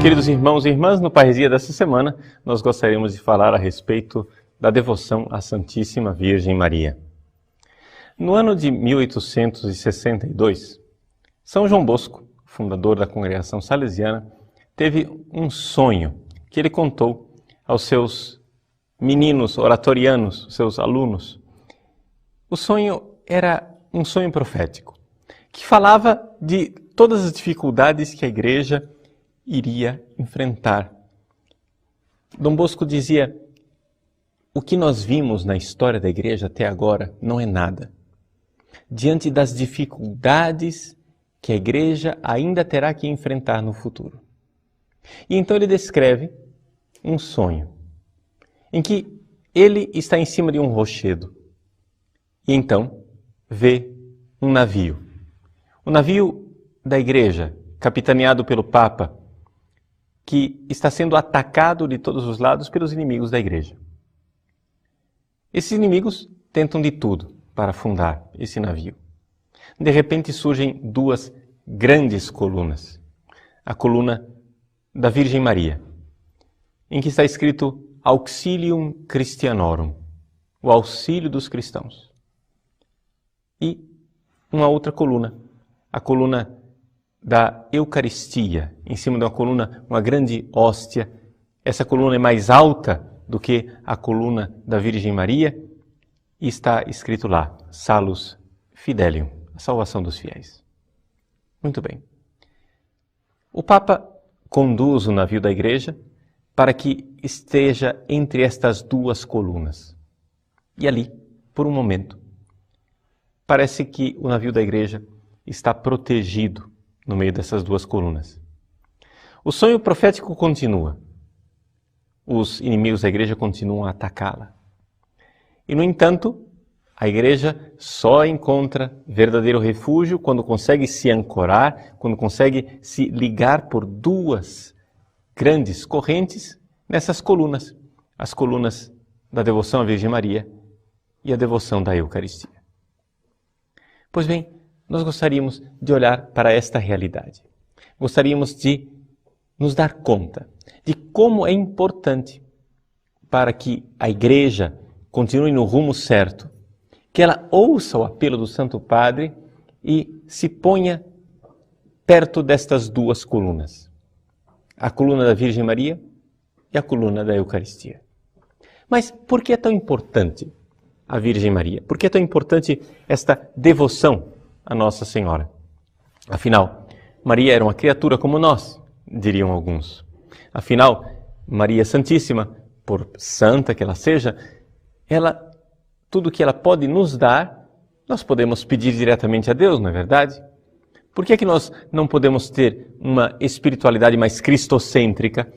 queridos irmãos e irmãs, no Parresia dessa semana, nós gostaríamos de falar a respeito da devoção à Santíssima Virgem Maria. No ano de 1862, São João Bosco, fundador da congregação salesiana, teve um sonho que ele contou aos seus meninos oratorianos, seus alunos. O sonho era um sonho profético, que falava de todas as dificuldades que a igreja iria enfrentar. Dom Bosco dizia: o que nós vimos na história da igreja até agora não é nada. Diante das dificuldades que a igreja ainda terá que enfrentar no futuro. E então ele descreve um sonho, em que ele está em cima de um rochedo. E então vê um navio. O navio da igreja, capitaneado pelo Papa, que está sendo atacado de todos os lados pelos inimigos da igreja. Esses inimigos tentam de tudo para afundar esse navio. De repente surgem duas grandes colunas. A coluna da Virgem Maria, em que está escrito Auxilium Christianorum, o auxílio dos cristãos. E uma outra coluna, a coluna da Eucaristia, em cima de uma coluna, uma grande hóstia. Essa coluna é mais alta do que a coluna da Virgem Maria e está escrito lá, Salus Fidelium, a salvação dos fiéis. Muito bem. O Papa conduz o navio da igreja para que esteja entre estas duas colunas. E ali, por um momento, parece que o navio da igreja está protegido no meio dessas duas colunas. O sonho profético continua. Os inimigos da igreja continuam a atacá-la. E, no entanto, a igreja só encontra verdadeiro refúgio quando consegue se ancorar, quando consegue se ligar por duas grandes correntes nessas colunas. As colunas da devoção à Virgem Maria e a devoção da Eucaristia. Pois bem, nós gostaríamos de olhar para esta realidade. Gostaríamos de nos dar conta de como é importante para que a igreja continue no rumo certo, que ela ouça o apelo do Santo Padre e se ponha perto destas duas colunas. A coluna da Virgem Maria e a coluna da Eucaristia. Mas por que é tão importante a Virgem Maria? Por que é tão importante esta devoção a Nossa Senhora? Afinal, Maria era uma criatura como nós, diriam alguns. Afinal, Maria Santíssima, por santa que ela seja, tudo que ela pode nos dar, nós podemos pedir diretamente a Deus, não é verdade? Por que é que nós não podemos ter uma espiritualidade mais cristocêntrica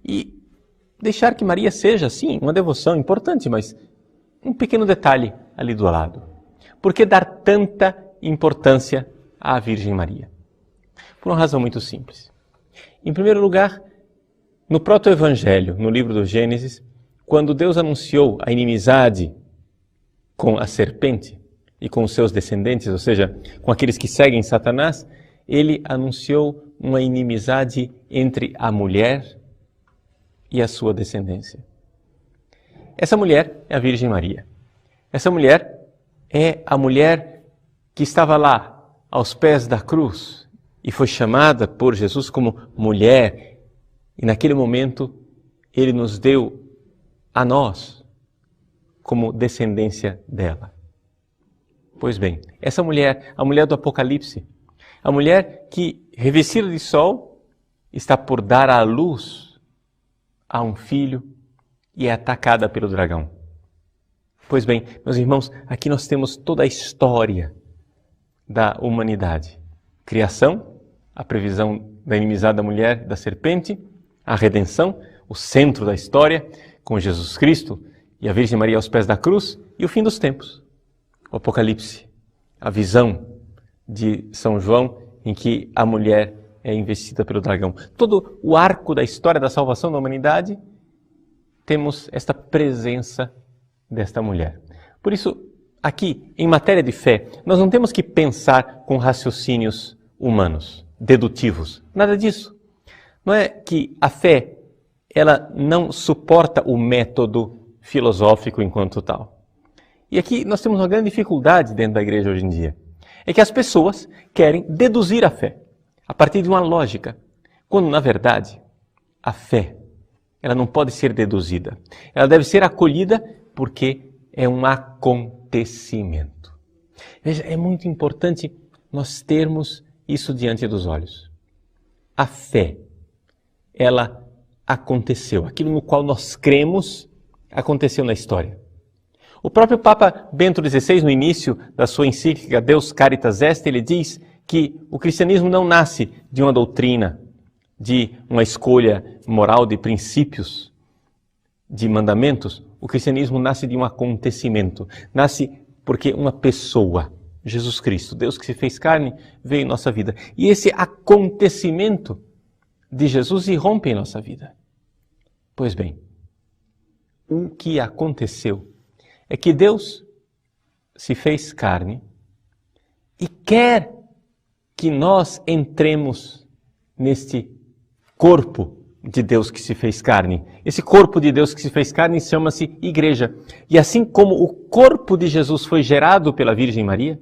e deixar que Maria seja, sim, uma devoção importante, mas um pequeno detalhe ali do lado? Por que dar tanta importância à Virgem Maria? Por uma razão muito simples. Em primeiro lugar, no proto-evangelho, no livro do Gênesis, quando Deus anunciou a inimizade com a serpente e com os seus descendentes, ou seja, com aqueles que seguem Satanás, ele anunciou uma inimizade entre a mulher e a sua descendência. Essa mulher é a Virgem Maria. Essa mulher é a mulher que estava lá, aos pés da cruz, e foi chamada por Jesus como mulher, e naquele momento ele nos deu a nós como descendência dela. Pois bem, essa mulher, a mulher do Apocalipse, a mulher que, revestida de sol, está por dar à luz a um filho e é atacada pelo dragão. Pois bem, meus irmãos, aqui nós temos toda a história da humanidade. Criação, a previsão da inimizade da mulher, da serpente, a redenção, o centro da história, com Jesus Cristo e a Virgem Maria aos pés da cruz, e o fim dos tempos. O Apocalipse, a visão de São João, em que a mulher é investida pelo dragão. Todo o arco da história da salvação da humanidade, temos esta presença desta mulher. Por isso, aqui, em matéria de fé, nós não temos que pensar com raciocínios humanos, dedutivos. Nada disso. Não é que a fé, ela não suporta o método filosófico enquanto tal. E aqui nós temos uma grande dificuldade dentro da igreja hoje em dia. É que as pessoas querem deduzir a fé a partir de uma lógica, quando na verdade a fé, ela não pode ser deduzida. Ela deve ser acolhida porque é um acontecimento. Veja, é muito importante nós termos isso diante dos olhos. A fé, ela aconteceu. Aquilo no qual nós cremos aconteceu na história. O próprio Papa Bento XVI, no início da sua encíclica Deus Caritas Est, ele diz que o cristianismo não nasce de uma doutrina, de uma escolha moral de princípios, de mandamentos. O cristianismo nasce de um acontecimento. Nasce porque uma pessoa, Jesus Cristo, Deus que se fez carne, veio em nossa vida. E esse acontecimento de Jesus irrompe em nossa vida. Pois bem, o que aconteceu é que Deus se fez carne e quer que nós entremos neste corpo de Deus que se fez carne. Esse corpo de Deus que se fez carne chama-se igreja. E assim como o corpo de Jesus foi gerado pela Virgem Maria,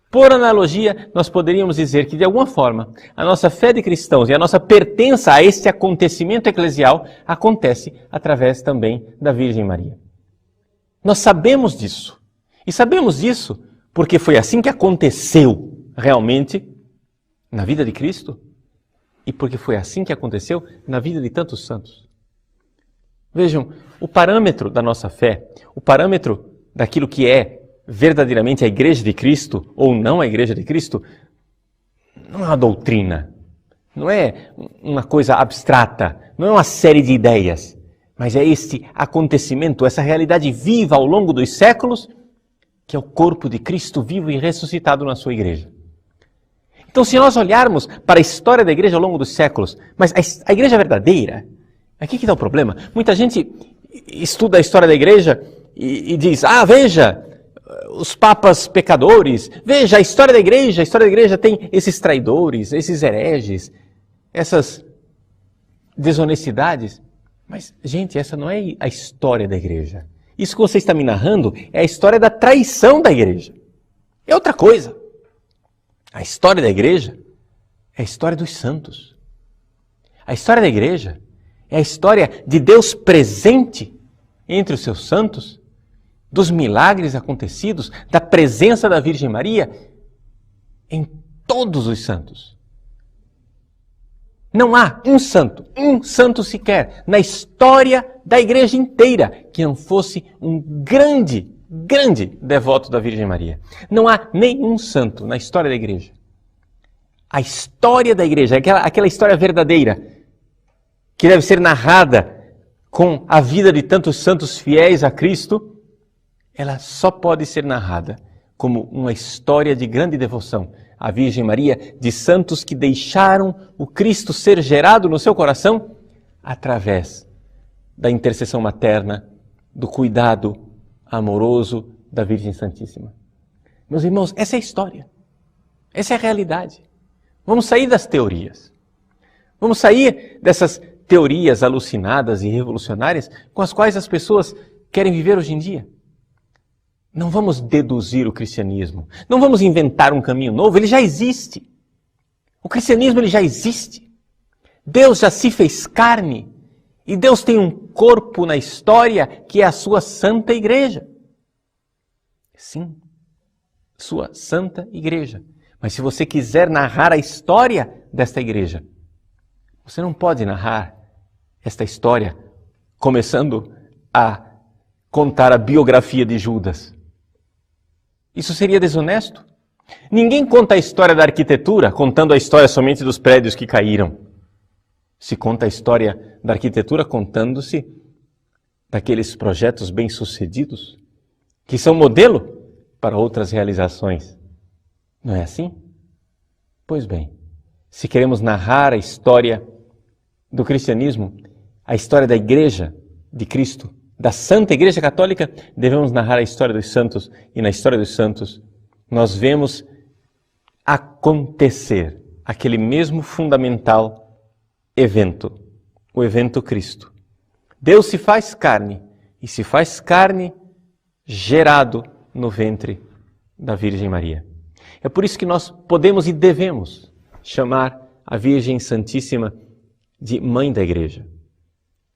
por analogia, nós poderíamos dizer que, de alguma forma, a nossa fé de cristãos e a nossa pertença a este acontecimento eclesial acontece através também da Virgem Maria. Nós sabemos disso. E sabemos disso porque foi assim que aconteceu realmente na vida de Cristo e porque foi assim que aconteceu na vida de tantos santos. Vejam, o parâmetro da nossa fé, o parâmetro daquilo que é verdadeiramente a Igreja de Cristo ou não a Igreja de Cristo, não é uma doutrina, não é uma coisa abstrata, não é uma série de ideias, mas é este acontecimento, essa realidade viva ao longo dos séculos, que é o corpo de Cristo vivo e ressuscitado na sua Igreja. Então, se nós olharmos para a história da Igreja ao longo dos séculos, mas a Igreja verdadeira, aqui que está o problema. Muita gente estuda a história da Igreja e diz, veja, os papas pecadores, veja, a história da Igreja tem esses traidores, esses hereges, essas desonestidades. Mas, gente, essa não é a história da Igreja. Isso que você está me narrando é a história da traição da Igreja. É outra coisa. A história da Igreja é a história dos santos. A história da Igreja é a história de Deus presente entre os seus santos, dos milagres acontecidos, da presença da Virgem Maria em todos os santos. Não há um santo sequer, na história da Igreja inteira, que não fosse um grande devoto da Virgem Maria. Não há nenhum santo na história da Igreja. A história da Igreja, aquela história verdadeira, que deve ser narrada com a vida de tantos santos fiéis a Cristo, ela só pode ser narrada como uma história de grande devoção à Virgem Maria, de santos que deixaram o Cristo ser gerado no seu coração através da intercessão materna, do cuidado amoroso da Virgem Santíssima. Meus irmãos, essa é a história. Essa é a realidade. Vamos sair das teorias. Vamos sair dessas teorias alucinadas e revolucionárias com as quais as pessoas querem viver hoje em dia. Não vamos deduzir o cristianismo. Não vamos inventar um caminho novo. Ele já existe. O cristianismo ele já existe. Deus já se fez carne. E Deus tem um corpo na história que é a sua Santa Igreja. Sim, sua Santa Igreja. Mas se você quiser narrar a história desta igreja, você não pode narrar esta história começando a contar a biografia de Judas. Isso seria desonesto. Ninguém conta a história da arquitetura contando a história somente dos prédios que caíram. Se conta a história da arquitetura contando-se daqueles projetos bem-sucedidos que são modelo para outras realizações. Não é assim? Pois bem, se queremos narrar a história do cristianismo, a história da Igreja de Cristo, da Santa Igreja Católica, devemos narrar a história dos santos. E na história dos santos, nós vemos acontecer aquele mesmo fundamental evento, o evento Cristo. Deus se faz carne, e se faz carne gerado no ventre da Virgem Maria. É por isso que nós podemos e devemos chamar a Virgem Santíssima de Mãe da Igreja.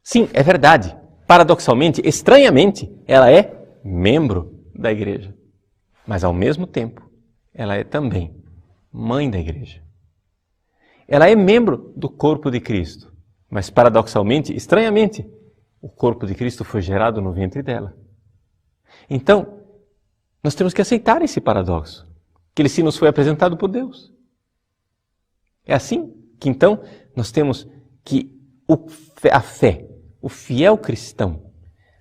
Sim, é verdade. Paradoxalmente, estranhamente, ela é membro da Igreja. Mas, ao mesmo tempo, ela é também Mãe da Igreja. Ela é membro do corpo de Cristo. Mas, paradoxalmente, estranhamente, o corpo de Cristo foi gerado no ventre dela. Então, nós temos que aceitar esse paradoxo, que ele se nos foi apresentado por Deus. É assim que, então, nós temos que a fé, o fiel cristão,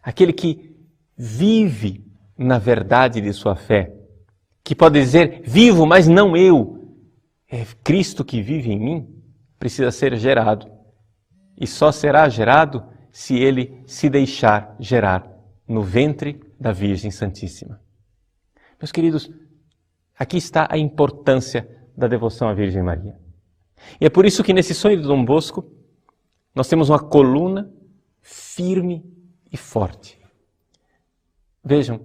aquele que vive na verdade de sua fé, que pode dizer, vivo, mas não eu, é Cristo que vive em mim, precisa ser gerado. E só será gerado se ele se deixar gerar no ventre da Virgem Santíssima. Meus queridos, aqui está a importância da devoção à Virgem Maria. E é por isso que nesse sonho de Dom Bosco, nós temos uma coluna firme e forte. Vejam,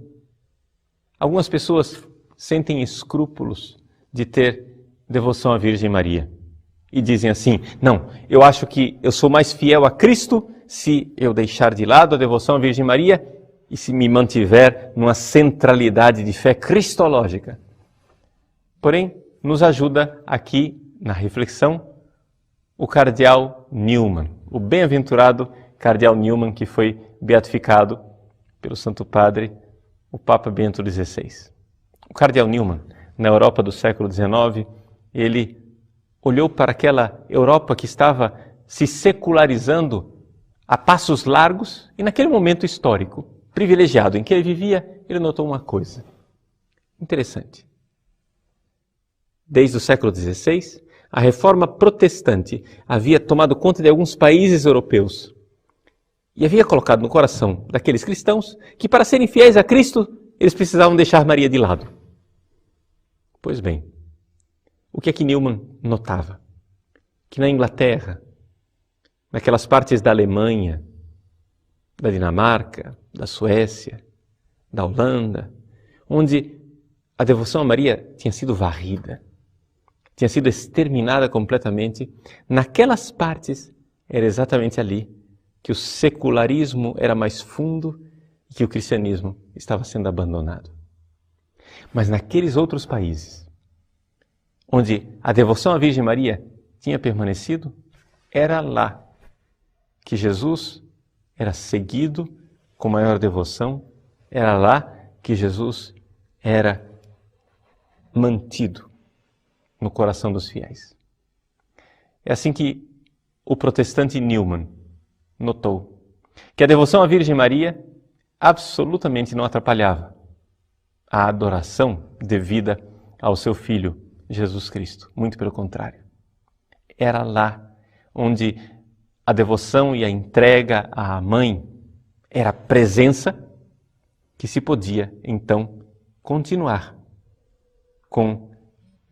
algumas pessoas sentem escrúpulos de ter devoção à Virgem Maria. E dizem assim, não, eu acho que eu sou mais fiel a Cristo se eu deixar de lado a devoção à Virgem Maria e se me mantiver numa centralidade de fé cristológica. Porém, nos ajuda aqui na reflexão o cardeal Newman, o bem-aventurado cardeal Newman que foi beatificado pelo Santo Padre, o Papa Bento XVI. O cardeal Newman, na Europa do século XIX, ele olhou para aquela Europa que estava se secularizando a passos largos e naquele momento histórico, privilegiado em que ele vivia, ele notou uma coisa interessante. Desde o século XVI, a reforma protestante havia tomado conta de alguns países europeus e havia colocado no coração daqueles cristãos que para serem fiéis a Cristo, eles precisavam deixar Maria de lado. Pois bem, o que é que Newman notava? Que na Inglaterra, naquelas partes da Alemanha, da Dinamarca, da Suécia, da Holanda, onde a devoção a Maria tinha sido varrida, tinha sido exterminada completamente, naquelas partes era exatamente ali que o secularismo era mais fundo e que o cristianismo estava sendo abandonado. Mas naqueles outros países, onde a devoção à Virgem Maria tinha permanecido, era lá que Jesus era seguido com maior devoção, era lá que Jesus era mantido no coração dos fiéis. É assim que o protestante Newman notou que a devoção à Virgem Maria absolutamente não atrapalhava a adoração devida ao seu Filho, Jesus Cristo. Muito pelo contrário. Era lá onde a devoção e a entrega à mãe era a presença que se podia, então, continuar com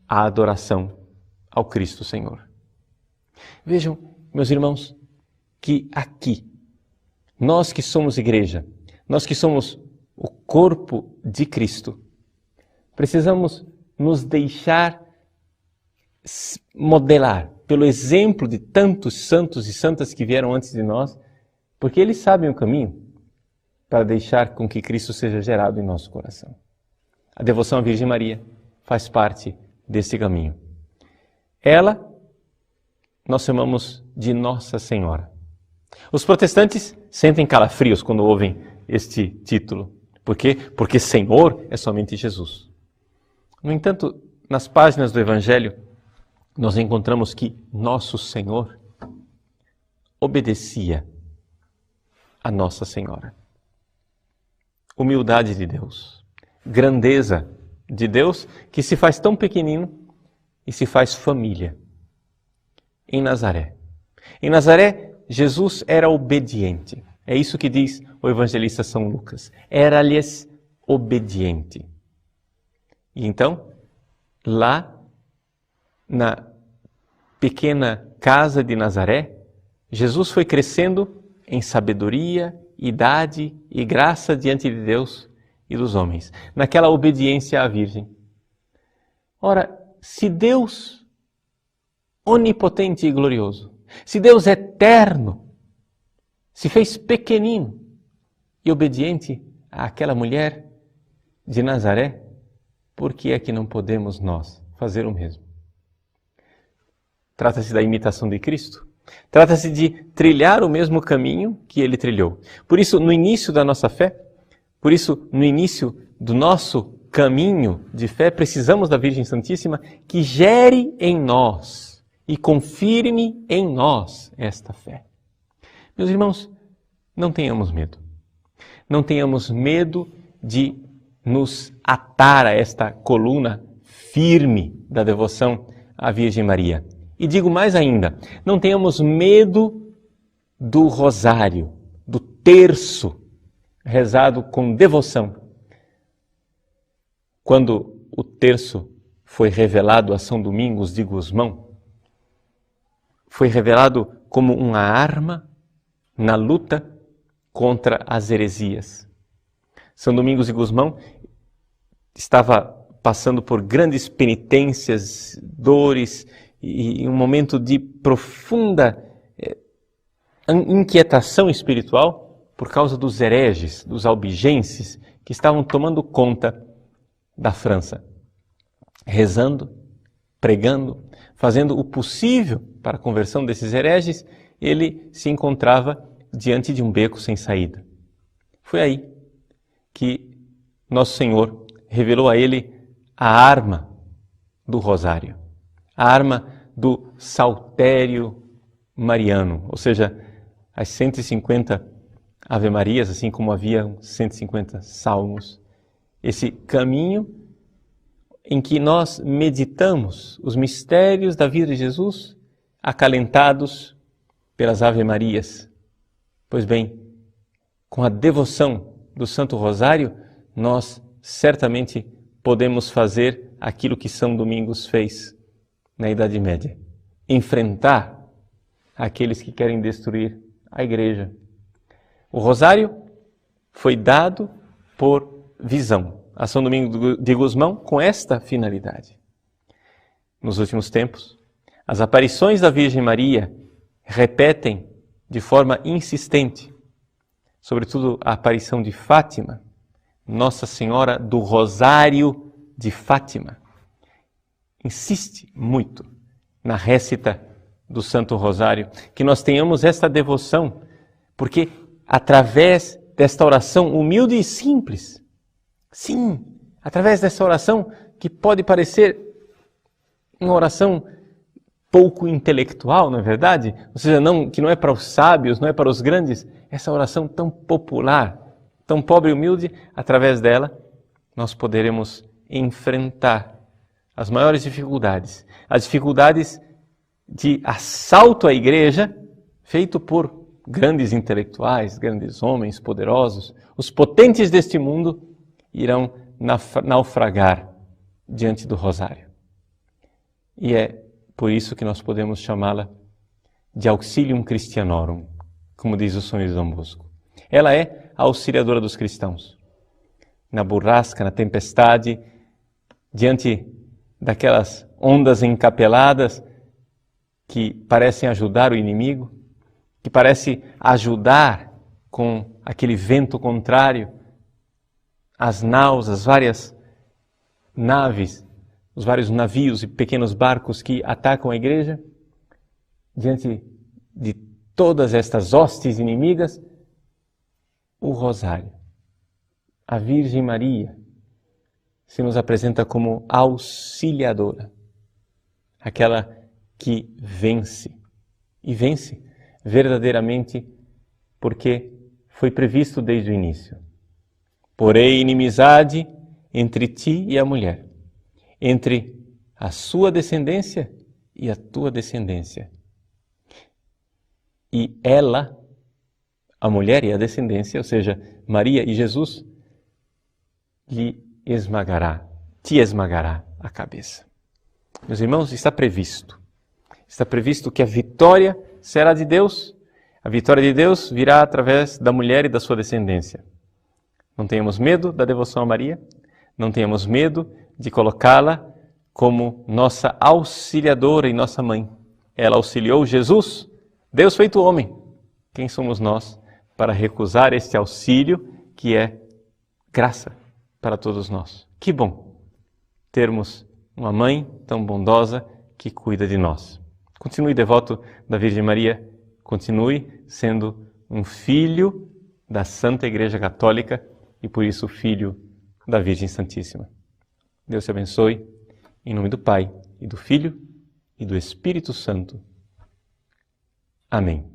a adoração ao Cristo Senhor. Vejam, meus irmãos, que aqui, nós que somos igreja, nós que somos o corpo de Cristo, precisamos nos deixar modelar pelo exemplo de tantos santos e santas que vieram antes de nós, porque eles sabem o caminho para deixar com que Cristo seja gerado em nosso coração. A devoção à Virgem Maria faz parte desse caminho. Ela, nós chamamos de Nossa Senhora. Os protestantes sentem calafrios quando ouvem este título. Por quê? Porque Senhor é somente Jesus. No entanto, nas páginas do Evangelho, nós encontramos que nosso Senhor obedecia a Nossa Senhora. Humildade de Deus, grandeza de Deus que se faz tão pequenino e se faz família. Em Nazaré. Em Nazaré, Jesus era obediente. É isso que diz o evangelista São Lucas. Era-lhes obediente. E então, lá na pequena casa de Nazaré, Jesus foi crescendo em sabedoria, idade e graça diante de Deus e dos homens, naquela obediência à Virgem. Ora, se Deus onipotente e glorioso, se Deus eterno, se fez pequenino e obediente àquela mulher de Nazaré, por que é que não podemos nós fazer o mesmo? Trata-se da imitação de Cristo. Trata-se de trilhar o mesmo caminho que Ele trilhou. Por isso, no início da nossa fé, por isso, no início do nosso caminho de fé, precisamos da Virgem Santíssima que gere em nós e confirme em nós esta fé. Meus irmãos, não tenhamos medo. Não tenhamos medo de nos atar a esta coluna firme da devoção à Virgem Maria. E digo mais ainda, não tenhamos medo do rosário, do terço rezado com devoção. Quando o terço foi revelado a São Domingos de Gusmão, foi revelado como uma arma na luta contra as heresias. São Domingos de Gusmão estava passando por grandes penitências, dores e um momento de profunda inquietação espiritual por causa dos hereges, dos albigenses que estavam tomando conta da França, rezando, pregando, fazendo o possível para a conversão desses hereges. Ele se encontrava diante de um beco sem saída. Foi aí que Nosso Senhor revelou a ele a arma do rosário, a arma do saltério mariano, ou seja, as 150 Ave-Marias, assim como havia 150 salmos. Esse caminho em que nós meditamos os mistérios da vida de Jesus, acalentados pelas Ave-Marias. Pois bem, com a devoção do Santo Rosário, nós certamente podemos fazer aquilo que São Domingos fez na Idade Média. Enfrentar aqueles que querem destruir a Igreja. O Rosário foi dado por visão a São Domingos de Gusmão com esta finalidade. Nos últimos tempos, as aparições da Virgem Maria repetem de forma insistente, sobretudo a aparição de Fátima, Nossa Senhora do Rosário de Fátima. Insiste muito na récita do Santo Rosário, que nós tenhamos esta devoção, porque através desta oração humilde e simples, sim, através dessa oração que pode parecer uma oração pouco intelectual, não é verdade? Ou seja, que não é para os sábios, não é para os grandes, essa oração tão popular, tão pobre e humilde, através dela nós poderemos enfrentar as maiores dificuldades, as dificuldades de assalto à Igreja, feito por grandes intelectuais, grandes homens poderosos. Os potentes deste mundo irão naufragar diante do Rosário. E é por isso que nós podemos chamá-la de Auxilium Christianorum, como diz o São Luís Dom Bosco. Ela é a auxiliadora dos cristãos. Na burrasca, na tempestade, diante daquelas ondas encapeladas que parecem ajudar o inimigo, que parece ajudar com aquele vento contrário, as naus, as várias naves, os vários navios e pequenos barcos que atacam a Igreja, diante de todas estas hostes inimigas, o Rosário, a Virgem Maria, se nos apresenta como auxiliadora, aquela que vence, e vence verdadeiramente porque foi previsto desde o início. Porém, inimizade entre ti e a mulher, entre a sua descendência e a tua descendência. E ela, a mulher e a descendência, ou seja, Maria e Jesus, te esmagará a cabeça. Meus irmãos, está previsto que a vitória será de Deus, A vitória de Deus virá através da mulher e da sua descendência. Não tenhamos medo da devoção a Maria, não tenhamos medo de colocá-la como nossa auxiliadora e nossa mãe. Ela auxiliou Jesus, Deus feito homem. Quem somos nós para recusar este auxílio que é graça para todos nós? Que bom termos uma mãe tão bondosa que cuida de nós. Continue devoto da Virgem Maria, continue sendo um filho da Santa Igreja Católica e por isso filho da Virgem Santíssima. Deus te abençoe, em nome do Pai, e do Filho, e do Espírito Santo. Amém.